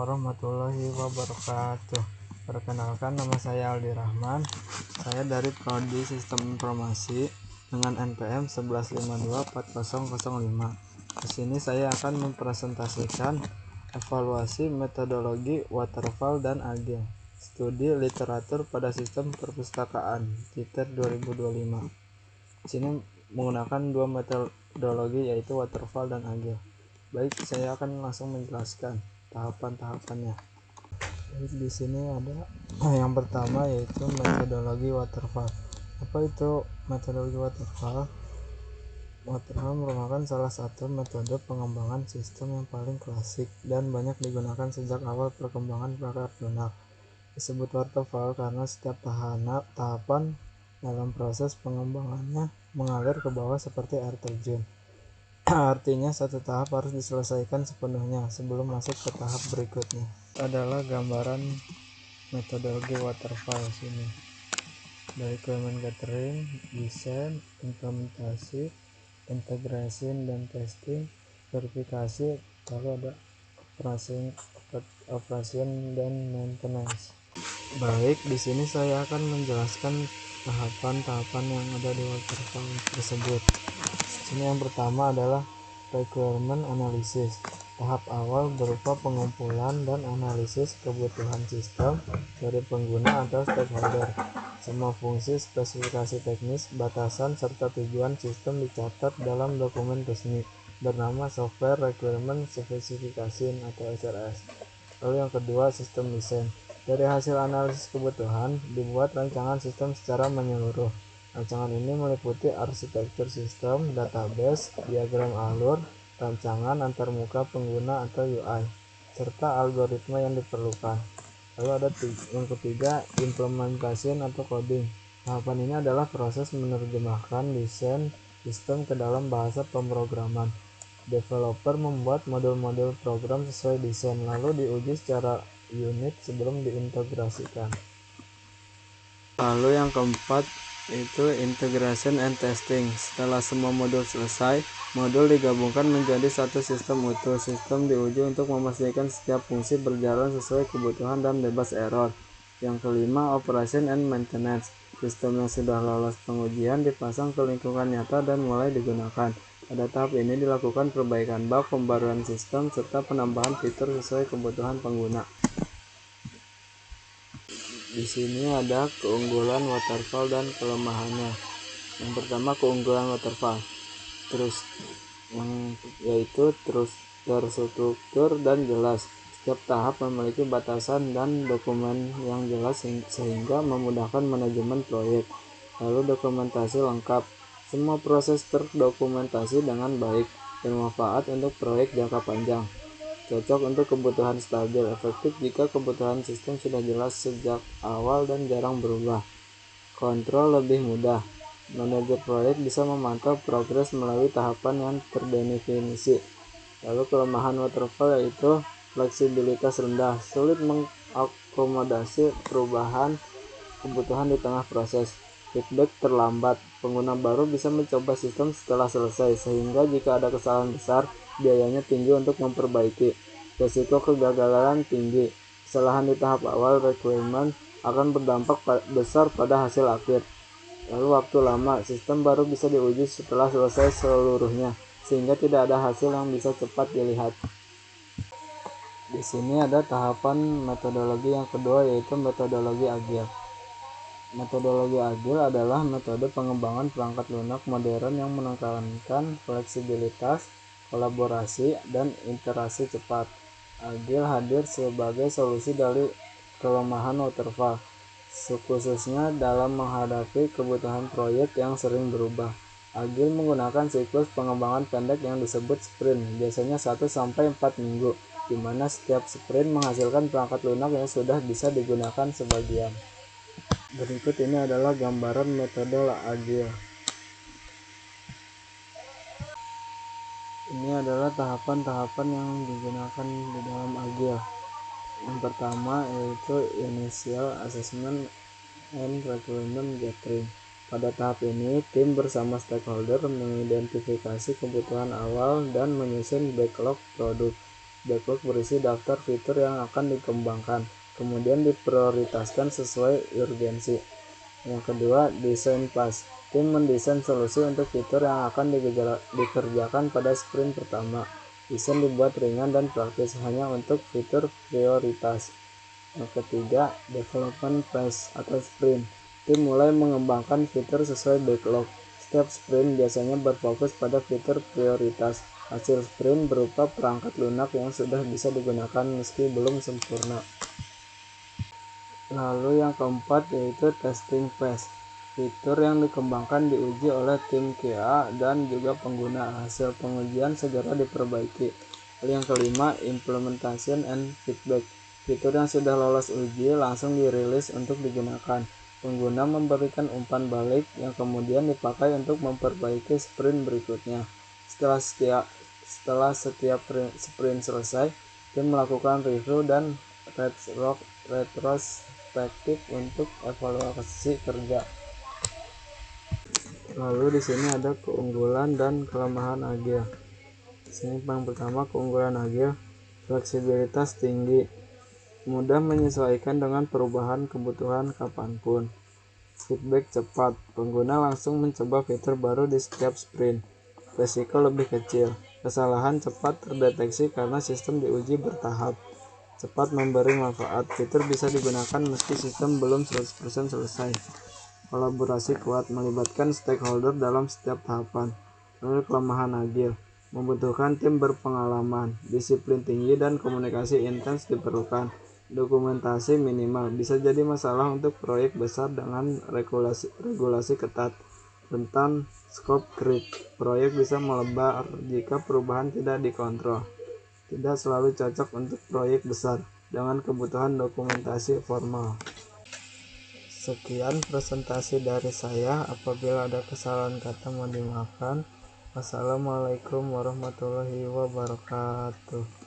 warahmatullahi wabarakatuh. Perkenalkan, nama saya Aldi Rahman. Saya dari Prodi Sistem Informasi dengan NPM 11524005. Di sini saya akan mempresentasikan evaluasi metodologi waterfall dan agile, studi literatur pada sistem perpustakaan TITER 2025. Di sini menggunakan dua metodologi, yaitu waterfall dan agile. Baik, saya akan langsung menjelaskan tahapan-tahapannya. Baik, di sini ada yang pertama, yaitu metodologi waterfall. Apa itu metodologi waterfall? Waterfall merupakan salah satu metode pengembangan sistem yang paling klasik dan banyak digunakan sejak awal perkembangan perangkat lunak. Disebut waterfall karena setiap tahapan dalam proses pengembangannya mengalir ke bawah seperti air terjun. Artinya satu tahap harus diselesaikan sepenuhnya sebelum masuk ke tahap berikutnya. Adalah gambaran metodologi waterfall sini. Dari requirement gathering, desain, implementasi, integration dan testing, verifikasi, lalu ada operation dan maintenance. Baik, di sini saya akan menjelaskan tahapan-tahapan yang ada di waterfall tersebut. Ini yang pertama adalah requirement analysis. Tahap awal berupa pengumpulan dan analisis kebutuhan sistem dari pengguna atau stakeholder. Semua fungsi, spesifikasi teknis, batasan, serta tujuan sistem dicatat dalam dokumen resmi bernama Software Requirement Specification atau SRS. Lalu yang kedua, sistem desain. Dari hasil analisis kebutuhan, dibuat rancangan sistem secara menyeluruh. Rancangan ini meliputi arsitektur sistem, database, diagram alur, rancangan antarmuka pengguna atau UI, serta algoritma yang diperlukan. Lalu ada yang ketiga, implementasi atau coding. Tahapan ini adalah proses menerjemahkan desain sistem ke dalam bahasa pemrograman. Developer membuat modul-modul program sesuai desain, lalu diuji secara unit sebelum diintegrasikan. Lalu yang keempat, itu integration and testing. Setelah semua modul selesai, modul digabungkan menjadi satu sistem utuh. Sistem diuji untuk memastikan setiap fungsi berjalan sesuai kebutuhan dan bebas error. Yang kelima, operation and maintenance. Sistem yang sudah lolos pengujian dipasang ke lingkungan nyata dan mulai digunakan. Pada tahap ini dilakukan perbaikan bug, pembaruan sistem, serta penambahan fitur sesuai kebutuhan pengguna. Di sini ada keunggulan waterfall dan kelemahannya. Yang pertama, keunggulan waterfall, yaitu terstruktur dan jelas. Setiap tahap memiliki batasan dan dokumen yang jelas sehingga memudahkan manajemen proyek. Lalu dokumentasi lengkap. Semua proses terdokumentasi dengan baik, bermanfaat untuk proyek jangka panjang. Cocok untuk kebutuhan stabil, efektif jika kebutuhan sistem sudah jelas sejak awal dan jarang berubah. Kontrol lebih mudah. Manajer proyek bisa memantau progres melalui tahapan yang terdefinisi. Lalu kelemahan waterfall yaitu fleksibilitas rendah, sulit mengakomodasi perubahan kebutuhan di tengah proses. Feedback terlambat. Pengguna baru bisa mencoba sistem setelah selesai, sehingga jika ada kesalahan besar, biayanya tinggi untuk memperbaiki. Risiko kegagalan tinggi. Kesalahan di tahap awal requirement akan berdampak besar pada hasil akhir. Lalu waktu lama. Sistem baru bisa diuji setelah selesai seluruhnya, sehingga tidak ada hasil yang bisa cepat dilihat. Di sini ada tahapan metodologi yang kedua, yaitu metodologi agile. Metodologi agile adalah metode pengembangan perangkat lunak modern yang menekankan fleksibilitas, kolaborasi, dan iterasi cepat. Agile hadir sebagai solusi dari kelemahan waterfall, khususnya dalam menghadapi kebutuhan proyek yang sering berubah. Agile menggunakan siklus pengembangan pendek yang disebut sprint, biasanya 1-4 minggu, di mana setiap sprint menghasilkan perangkat lunak yang sudah bisa digunakan sebagian. Berikut ini adalah gambaran metode agile. Ini adalah tahapan-tahapan yang digunakan di dalam agile. Yang pertama yaitu initial assessment and requirement gathering. Pada tahap ini, tim bersama stakeholder mengidentifikasi kebutuhan awal dan menyusun backlog produk. Backlog berisi daftar fitur yang akan dikembangkan, kemudian diprioritaskan sesuai urgensi. Yang kedua, desain pas. Tim mendesain solusi untuk fitur yang akan dikerjakan pada sprint pertama. Desain dibuat ringan dan praktis hanya untuk fitur prioritas. Yang ketiga, development phase atau sprint. Tim mulai mengembangkan fitur sesuai backlog. Setiap sprint biasanya berfokus pada fitur prioritas. Hasil sprint berupa perangkat lunak yang sudah bisa digunakan meski belum sempurna. Lalu yang keempat yaitu testing phase. Fitur yang dikembangkan diuji oleh tim QA dan juga pengguna. Hasil pengujian segera diperbaiki. Lalu yang kelima, implementation and feedback. Fitur yang sudah lolos uji langsung dirilis untuk digunakan. Pengguna memberikan umpan balik yang kemudian dipakai untuk memperbaiki sprint berikutnya. Setelah setiap sprint selesai, tim melakukan review dan retrospektif untuk evaluasi kerja. Lalu di sini ada keunggulan dan kelemahan agile. Di sini yang pertama, keunggulan agile, fleksibilitas tinggi, mudah menyesuaikan dengan perubahan kebutuhan kapanpun. Feedback cepat, pengguna langsung mencoba fitur baru di setiap sprint. Risiko lebih kecil, kesalahan cepat terdeteksi karena sistem diuji bertahap. Cepat memberi manfaat, fitur bisa digunakan meski sistem belum 100% selesai. Kolaborasi kuat, melibatkan stakeholder dalam setiap tahapan. Lalu kelemahan agile, membutuhkan tim berpengalaman, disiplin tinggi dan komunikasi intens diperlukan. Dokumentasi minimal, bisa jadi masalah untuk proyek besar dengan regulasi ketat. Rentan scope creep, proyek bisa melebar jika perubahan tidak dikontrol. Tidak selalu cocok untuk proyek besar dengan kebutuhan dokumentasi formal. Sekian presentasi dari saya. Apabila ada kesalahan kata mohon dimaafkan. Wassalamualaikum warahmatullahi wabarakatuh.